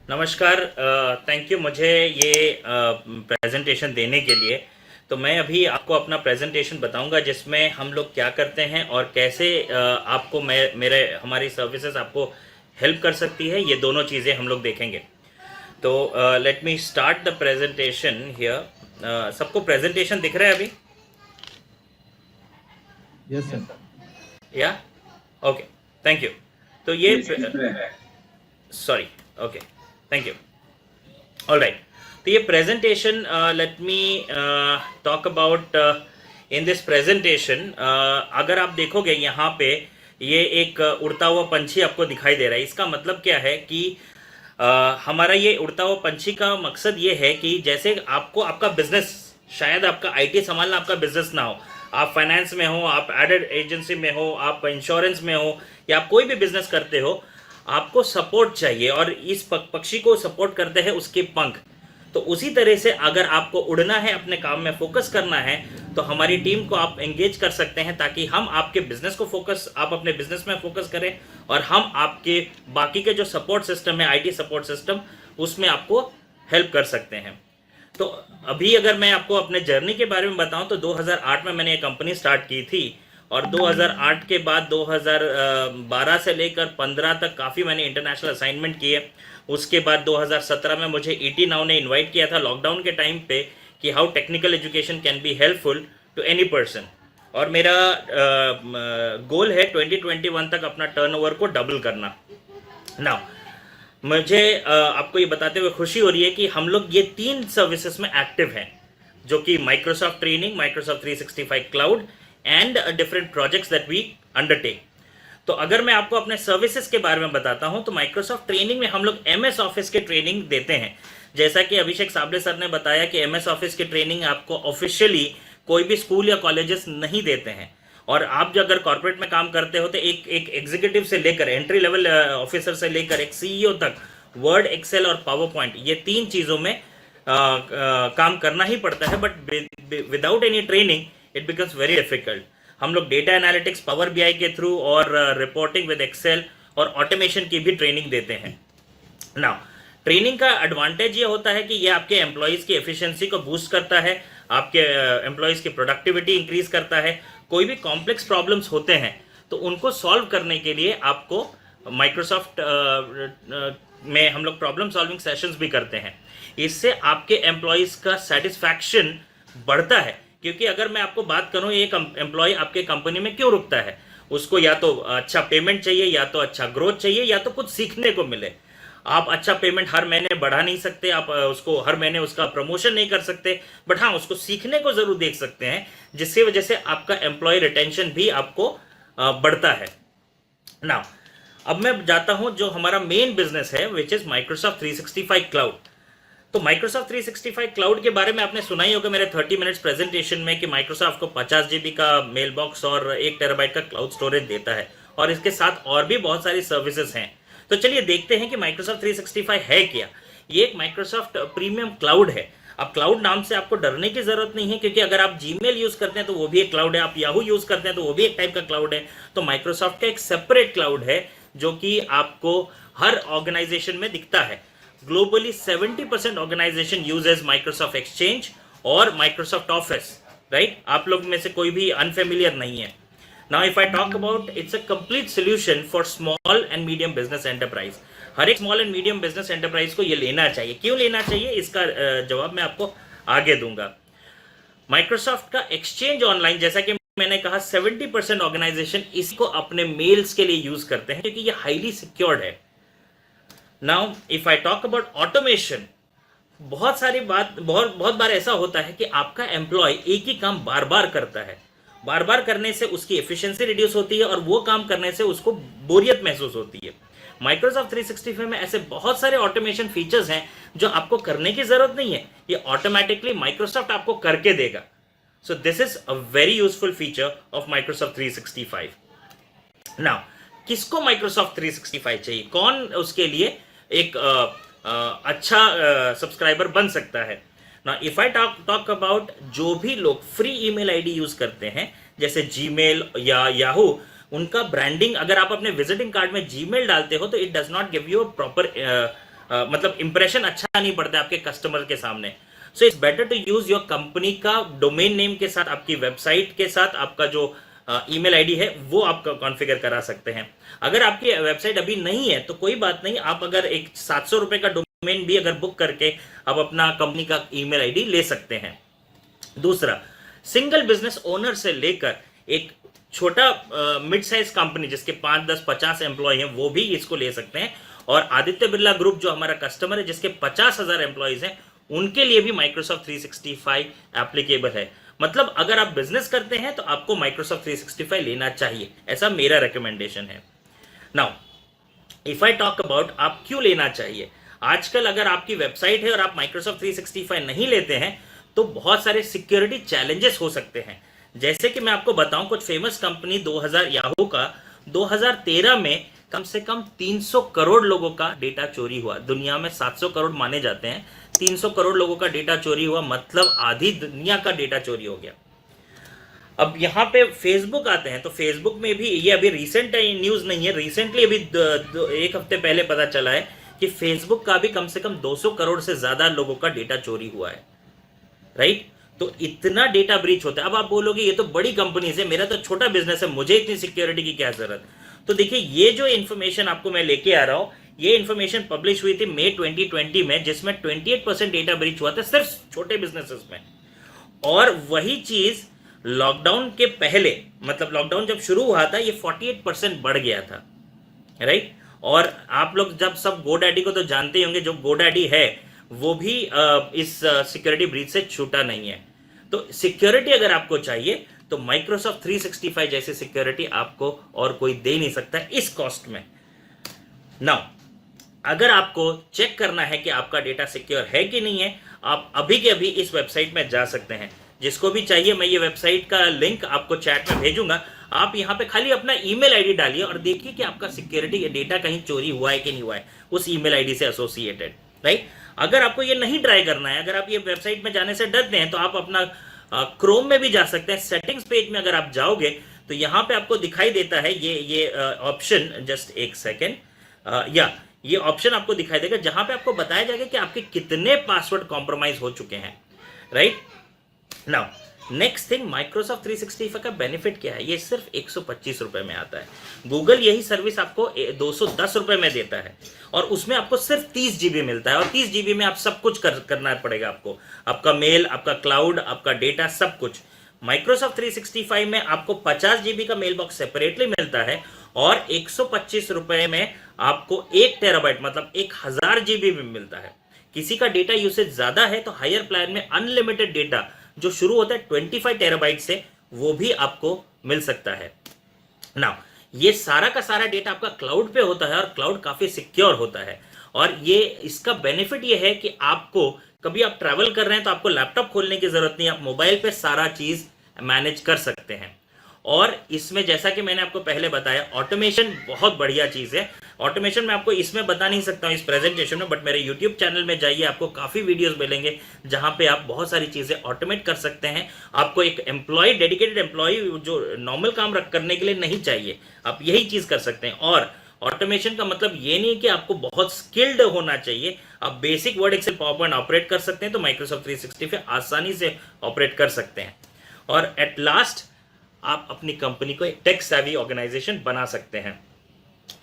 नमस्कार। Thank you मुझे ये प्रेजेंटेशन देने के लिए। तो मैं अभी आपको अपना प्रेजेंटेशन बताऊंगा जिसमें हम लोग क्या करते हैं और कैसे आपको मेरे हमारी सर्विसेज आपको हेल्प कर सकती है, ये दोनों चीज़ें हम लोग देखेंगे। तो let me start the presentation here. सबको प्रेजेंटेशन दिख रहा है अभी? Yes sir. या ओके, थैंक यू। तो ये sorry, okay, thank you. All right. तो ये presentation, let me talk about in this presentation. अगर आप देखोगे यहाँ पे ये एक उड़ता हुआ पंछी आपको दिखाई दे रहा है। इसका मतलब क्या है कि हमारा ये उड़ता हुआ पंछी का मकसद ये है कि जैसे आपको आपका बिजनेस, शायद आपका आईटी संभालना आपका बिजनेस ना हो, आप फाइनेंस में हो, आप एडेड एजेंसी में हो, आप इंश्योरेंस में हो, या आप कोई भी बिजनेस करते हो, आपको सपोर्ट चाहिए और इस पक्षी को सपोर्ट करते हैं उसके पंख। तो उसी तरह से अगर आपको उड़ना है, अपने काम में फोकस करना है, तो हमारी टीम को आप एंगेज कर सकते हैं ताकि हम आपके बिजनेस को फोकस, आप अपने बिजनेस में फोकस करें और हम आपके बाकी के जो सपोर्ट सिस्टम है, आईटी सपोर्ट सिस्टम, उसमें आपको हेल्प कर सकते हैं। तो अभी अगर मैं आपको अपने जर्नी के बारे में बताऊं तो 2008 में मैंने ये कंपनी स्टार्ट की थी और 2008 के बाद 2012 से लेकर 15 तक काफ़ी मैंने इंटरनेशनल असाइनमेंट किए। उसके बाद 2017 में मुझे ईटी नाउ ने इनवाइट किया था लॉकडाउन के टाइम पे कि how technical education can be helpful to any person, और मेरा गोल है 2021 तक अपना टर्नओवर को डबल करना। नाउ मुझे आपको ये बताते हुए खुशी हो रही है कि हम लोग ये 3 सर्विसेज में एक्टिव हैं, जो कि Microsoft training, Microsoft 365 cloud and different projects that we undertake. तो अगर मैं आपको अपने सर्विसेज के बारे में बताता हूं तो माइक्रोसॉफ्ट ट्रेनिंग में हम लोग एमएस ऑफिस के ट्रेनिंग देते हैं। जैसा कि अभिषेक साबले सर ने बताया कि एमएस ऑफिस की ट्रेनिंग आपको ऑफिशियली कोई भी स्कूल या कॉलेजेस नहीं देते हैं, और आप जो अगर कॉर्पोरेट में काम करते हो तो एक एक एग्जीक्यूटिव से लेकर एंट्री लेवल ऑफिसर से लेकर एक सीईओ तक वर्ड, एक्सेल और पावर पॉइंट, ये 3 चीज़ों में काम करना ही पड़ता है। But without any training it becomes very difficult. हम लोग डेटा एनालिटिक्स, पावर बीआई के थ्रू और रिपोर्टिंग विद एक्सेल और ऑटोमेशन की भी ट्रेनिंग देते हैं। नाउ ट्रेनिंग का एडवांटेज ये होता है कि ये आपके एम्प्लॉयज़ की एफिशिएंसी को बूस्ट करता है, आपके एम्प्लॉयज़ की प्रोडक्टिविटी इंक्रीज करता है। कोई भी कॉम्प्लेक्स प्रॉब्लम्स होते हैं तो उनको सॉल्व करने के लिए आपको माइक्रोसॉफ्ट में हम लोग प्रॉब्लम सॉल्विंग सेशंस भी करते हैं। इससे आपके एम्प्लॉयज़ का सेटिस्फैक्शन बढ़ता है, क्योंकि अगर मैं आपको बात करूं, एक एम्प्लॉय आपके कंपनी में क्यों रुकता है? उसको या तो अच्छा पेमेंट चाहिए, या तो अच्छा ग्रोथ चाहिए, या तो कुछ सीखने को मिले। आप अच्छा पेमेंट हर महीने बढ़ा नहीं सकते, आप उसको हर महीने उसका प्रमोशन नहीं कर सकते, बट हाँ उसको सीखने को जरूर देख सकते हैं, जिसकी वजह से आपका एम्प्लॉय रिटेंशन भी आपको बढ़ता है। नाउ अब मैं जाता हूं जो हमारा मेन बिजनेस है, विच इज माइक्रोसॉफ्ट 365 क्लाउड। तो माइक्रोसॉफ्ट 365 क्लाउड के बारे में आपने सुना ही होगा मेरे 30 मिनट्स प्रेजेंटेशन में कि माइक्रोसॉफ्ट को 50 जीबी का मेल बॉक्स और 1 टेराबाइट का क्लाउड स्टोरेज देता है, और इसके साथ और भी बहुत सारी सर्विसेज हैं। तो चलिए देखते हैं कि माइक्रोसॉफ्ट 365 है क्या। ये एक माइक्रोसॉफ्ट प्रीमियम क्लाउड है। अब क्लाउड नाम से आपको डरने की जरूरत नहीं है, क्योंकि अगर आप जीमेल यूज करते हैं तो वो भी एक क्लाउड है, आप याहू यूज करते हैं तो वो भी एक टाइप का क्लाउड है। तो माइक्रोसॉफ्ट का एक सेपरेट क्लाउड है जो कि आपको हर ऑर्गेनाइजेशन में दिखता है। Globally 70% organization uses Microsoft Exchange और माइक्रोसॉफ्ट ऑफिस, राइट? आप लोग में से कोई भी अनफेमिलियर नहीं है। Now if I talk about, it's a complete solution for small and medium business enterprise. हर एक small and medium business enterprise को ये लेना चाहिए। क्यों लेना चाहिए, इसका जवाब मैं आपको आगे दूंगा। माइक्रोसॉफ्ट का एक्सचेंज ऑनलाइन, जैसा कि मैंने कहा, 70% ऑर्गेनाइजेशन इसको अपने मेल्स के लिए यूज करते हैं क्योंकि ये हाईली सिक्योर्ड है। Now if I talk about automation, बहुत बार ऐसा होता है कि आपका एम्प्लॉय एक ही काम बार बार करता है। बार बार करने से उसकी एफिशिएंसी रिड्यूस होती है और वो काम करने से उसको बोरियत महसूस होती है। माइक्रोसॉफ्ट 365 में ऐसे बहुत सारे ऑटोमेशन फीचर्स हैं जो आपको करने की जरूरत नहीं है, ये ऑटोमेटिकली माइक्रोसॉफ्ट आपको करके देगा। So this is a very useful feature of Microsoft 365। Now किसको माइक्रोसॉफ्ट 365 चाहिए, कौन उसके लिए एक अच्छा सब्सक्राइबर बन सकता है? ना इफ आई टॉक अबाउट जो भी लोग फ्री ईमेल आईडी यूज करते हैं, जैसे जीमेल या याहू, उनका ब्रांडिंग, अगर आप अपने विजिटिंग कार्ड में जीमेल डालते हो तो it does not give you a proper मतलब इंप्रेशन अच्छा नहीं पड़ता आपके कस्टमर के सामने। So it's better to use your company का डोमेन नेम के साथ, आपकी वेबसाइट के साथ आपका जो ईमेल आईडी है वो आप कॉन्फ़िगर करा सकते हैं। अगर आपकी वेबसाइट अभी नहीं है तो कोई बात नहीं, आप अगर एक 700 रुपए का डोमेन भी अगर बुक करके आप अपना कंपनी का ईमेल आईडी ले सकते हैं। दूसरा, सिंगल बिजनेस ओनर से लेकर एक छोटा मिड साइज कंपनी जिसके 5, 10, 50 एम्प्लॉय हैं वो भी इसको ले सकते हैं। और आदित्य बिरला ग्रुप जो हमारा कस्टमर है जिसके 50,000 एम्प्लॉयज हैं, उनके लिए भी माइक्रोसॉफ्ट 365 एप्लीकेबल है। मतलब अगर आप बिजनेस करते हैं तो आपको माइक्रोसॉफ्ट 365 लेना चाहिए, ऐसा मेरा रिकमेंडेशन है। Now if I talk about आप क्यों लेना चाहिए, आजकल अगर आपकी वेबसाइट है और आप माइक्रोसॉफ्ट 365 नहीं लेते हैं तो बहुत सारे सिक्योरिटी चैलेंजेस हो सकते हैं। जैसे कि मैं आपको बताऊं, कुछ फेमस कंपनी 2000 याहू का 2013 में कम से कम 300 करोड़ लोगों का डेटा चोरी हुआ। दुनिया में 700 करोड़ माने जाते हैं, 300 करोड़ लोगों का डेटा चोरी हुआ, मतलब आधी दुनिया का डेटा चोरी हो गया। अब यहाँ पे फेसबुक आते हैं तो फेसबुक में भी ये अभी रिसेंट न्यूज़ नहीं है, रिसेंटली अभी एक हफ्ते पहले पता चला है कि फेसबुक का भी कम से कम 200 करोड़ से ज़्यादा लोगों का डेटा चोरी हुआ है, राइट। तो इतना डेटा ब्रीच होता है। अब आप बोलोगे ये तो बड़ी कंपनी है, मेरा तो छोटा बिजनेस है, मुझे इतनी सिक्योरिटी की क्या जरूरत। तो देखिए, ये जो इन्फॉर्मेशन आपको मैं लेके आ रहा हूँ, ये इन्फॉर्मेशन पब्लिश हुई थी मई 2020 में, जिसमें 28% डेटा ब्रीच हुआ था सिर्फ छोटे बिजनेसेस में। और वही चीज लॉकडाउन के पहले, मतलब लॉकडाउन जब शुरू हुआ था, ये 48% बढ़ गया था, राइट। और आप लोग जब सब गोडैडी को तो जानते ही होंगे, जो गोडैडी है वो भी इस सिक्योरिटी ब्रीच से छूटा नहीं है। तो सिक्योरिटी अगर आपको चाहिए तो माइक्रोसॉफ्ट 365 जैसी सिक्योरिटी आपको और कोई दे नहीं सकता इस कॉस्ट में। नाउ अगर आपको चेक करना है कि आपका डेटा सिक्योर है कि नहीं है, आप अभी के अभी इस वेबसाइट में जा सकते हैं। जिसको भी चाहिए, मैं ये वेबसाइट का लिंक आपको चैट में भेजूंगा। आप यहाँ पे खाली अपना ईमेल आईडी डालिए और देखिए कि आपका सिक्योरिटी डेटा कहीं चोरी हुआ है कि नहीं हुआ है उस ईमेल आईडी से एसोसिएटेड, राइट। अगर आपको ये नहीं ट्राई करना है, अगर आप ये वेबसाइट में जाने से डरते हैं, तो आप अपना क्रोम में भी जा सकते हैं। सेटिंग्स पेज में अगर आप जाओगे तो यहाँ पे आपको दिखाई देता है ये ऑप्शन, जस्ट एक सेकेंड, ये ऑप्शन आपको दिखाई देगा जहां पे आपको बताया जाएगा कि आपके कितने पासवर्ड कॉम्प्रोमाइज हो चुके हैं, right. Now next thing, Microsoft 365 का बेनिफिट क्या है, ये सिर्फ 125 रुपए में आता है। गूगल यही सर्विस आपको 210 रुपए में देता है और उसमें आपको सिर्फ 30 जीबी मिलता है। और 30 जीबी में आप सब कुछ करना पड़ेगा आपको, आपका मेल, आपका क्लाउड, आपका डेटा, सब कुछ। माइक्रोसॉफ्ट 365 में आपको 50 जीबी का मेल बॉक्स सेपरेटली मिलता है और 125 रुपए में आपको 1 टेराबाइट मतलब 1000 जीबी भी मिलता है। किसी का डेटा यूसेज ज्यादा है तो हायर प्लान में अनलिमिटेड डेटा जो शुरू होता है 25 टेराबाइट से, वो भी आपको मिल सकता है। नाउ ये सारा का सारा डेटा आपका क्लाउड पे होता है और क्लाउड काफी सिक्योर होता है। और ये इसका बेनिफिट ये है कि आपको कभी आप ट्रैवल कर रहे हैं तो आपको लैपटॉप खोलने की जरूरत नहीं, आप मोबाइल पे सारा चीज मैनेज कर सकते हैं। और इसमें जैसा कि मैंने आपको पहले बताया, ऑटोमेशन बहुत बढ़िया चीज है। ऑटोमेशन मैं आपको इसमें बता नहीं सकता हूँ इस प्रेजेंटेशन में, बट मेरे यूट्यूब चैनल में जाइए, आपको काफी वीडियोस मिलेंगे जहां पे आप बहुत सारी चीजें ऑटोमेट कर सकते हैं। आपको एक एम्प्लॉय, डेडिकेटेड एम्प्लॉय जो नॉर्मल काम करने के लिए नहीं चाहिए, आप यही चीज कर सकते हैं। और ऑटोमेशन का मतलब ये नहीं है कि आपको बहुत स्किल्ड होना चाहिए, आप basic Word, Excel, PowerPoint operate कर सकते हैं तो माइक्रोसॉफ्ट 365 आसानी से ऑपरेट कर सकते हैं। और एट लास्ट आप अपनी कंपनी को एक टेक सेवी ऑर्गेनाइजेशन बना सकते हैं।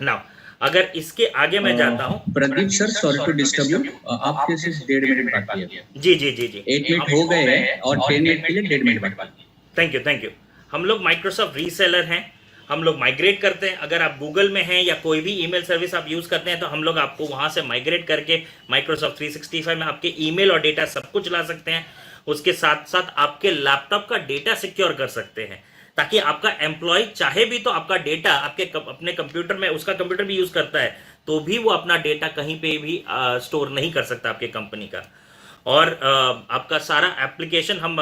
नाउ अगर इसके आगे मैं जाता हूं, Pradeep sir, sorry to disturb you, आपके सिर्फ 1.5 मिनट बाकी है। जी जी जी जी 8 मिनट हो गए हैं और 10 मिनट के लिए 1.5 मिनट बाकी है। Thank you. हम लोग माइक्रोसॉफ्ट रीसेलर हैं, हम लोग माइग्रेट करते हैं। अगर आप गूगल में हैं या कोई भी ईमेल सर्विस आप यूज करते हैं तो हम लोग आपको वहां से माइग्रेट करके माइक्रोसॉफ्ट 365 में आपके ईमेल और डेटा सब कुछ ला सकते हैं। उसके साथ साथ आपके लैपटॉप का डेटा सिक्योर कर सकते हैं, ताकि आपका एम्प्लॉय चाहे भी तो आपका डेटा आपके अपने कंप्यूटर में, उसका कंप्यूटर भी यूज करता है तो भी वो अपना डेटा कहीं पे भी स्टोर नहीं कर सकता आपके कंपनी का। और आपका सारा एप्लीकेशन हम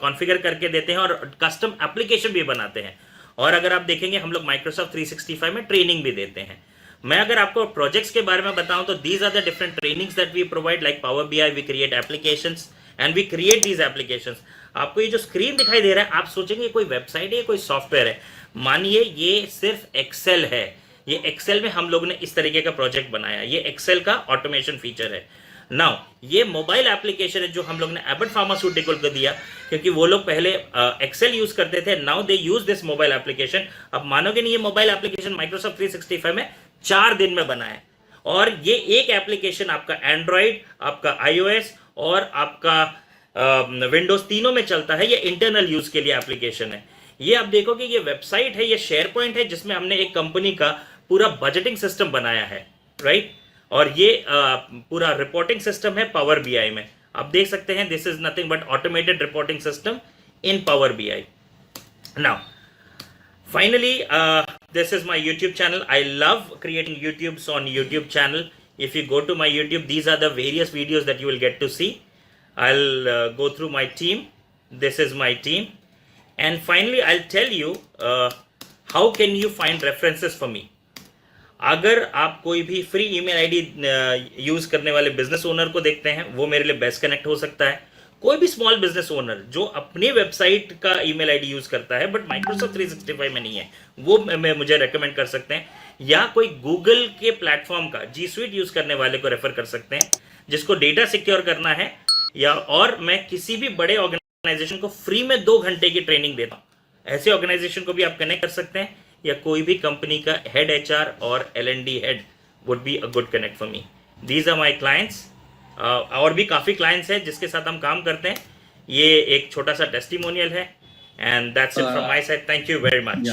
कॉन्फ़िगर करके देते हैं और कस्टम एप्लीकेशन भी बनाते हैं। और अगर आप देखेंगे हम लोग माइक्रोसॉफ्ट 365 में ट्रेनिंग भी देते हैं। मैं अगर आपको प्रोजेक्ट्स के बारे में बताऊं तो these are the different trainings that we provide, like Power BI, we create applications and we create these applications. आपको ये जो स्क्रीन दिखाई दे रहा है, आप सोचेंगे कोई वेबसाइट है, कोई सॉफ्टवेयर है। मानिए ये सिर्फ एक्सेल है, ये एक्सेल में हम लोग ने इस तरीके का प्रोजेक्ट बनाया, ये एक्सेल का ऑटोमेशन फीचर है। नाउ ये मोबाइल एप्लीकेशन है जो हम लोग ने एबट फार्मास्यूटिकल को दिया, क्योंकि वो लोग पहले एक्सेल यूज करते थे, now they use this mobile application. अब मानोगे नहीं, ये मोबाइल एप्लीकेशन माइक्रोसॉफ्ट 365 में 4 दिन में बना है, और ये एक एप्लीकेशन आपका एंड्रॉइड, आपका iOS और आपका विंडोज तीनों में चलता है। ये इंटरनल यूज के लिए एप्लीकेशन है। ये आप देखो कि ये वेबसाइट है, ये शेयर पॉइंट है जिसमें हमने एक कंपनी का पूरा बजटिंग सिस्टम बनाया है, राइट। और ये पूरा रिपोर्टिंग सिस्टम है पावर बीआई में। आप देख सकते हैं, this is nothing but automated reporting system in power BI. Now finally, this is my YouTube channel. I love creating YouTubes on YouTube channel. If you go to my YouTube, these are the various videos that you will get to see. I'll go through my team. This is my team. And finally, I'll tell you how can you find references for me. अगर आप कोई भी free email ID use करने वाले business owner को देखते हैं, वो मेरे लिए बेस्ट कनेक्ट हो सकता है। कोई भी स्मॉल बिजनेस ओनर जो अपनी वेबसाइट का ईमेल आईडी यूज करता है बट माइक्रोसॉफ्ट 365 में नहीं है, वो मुझे रेकमेंड कर सकते हैं। या कोई गूगल के प्लेटफॉर्म का जी स्वीट यूज करने वाले को रेफर कर सकते हैं, जिसको डेटा सिक्योर करना है। या और मैं किसी भी बड़े ऑर्गेनाइजेशन को फ्री में 2 घंटे की ट्रेनिंग देता हूँ, ऐसे ऑर्गेनाइजेशन को भी आप कनेक्ट कर सकते हैं। या कोई भी कंपनी का हेड HR और L&D head would be a good connect for me. These are my clients. और भी काफ़ी क्लाइंट्स हैं जिसके साथ हम काम करते हैं। ये एक छोटा सा टेस्टिमोनियल है, and that's it from my side. Thank you very much.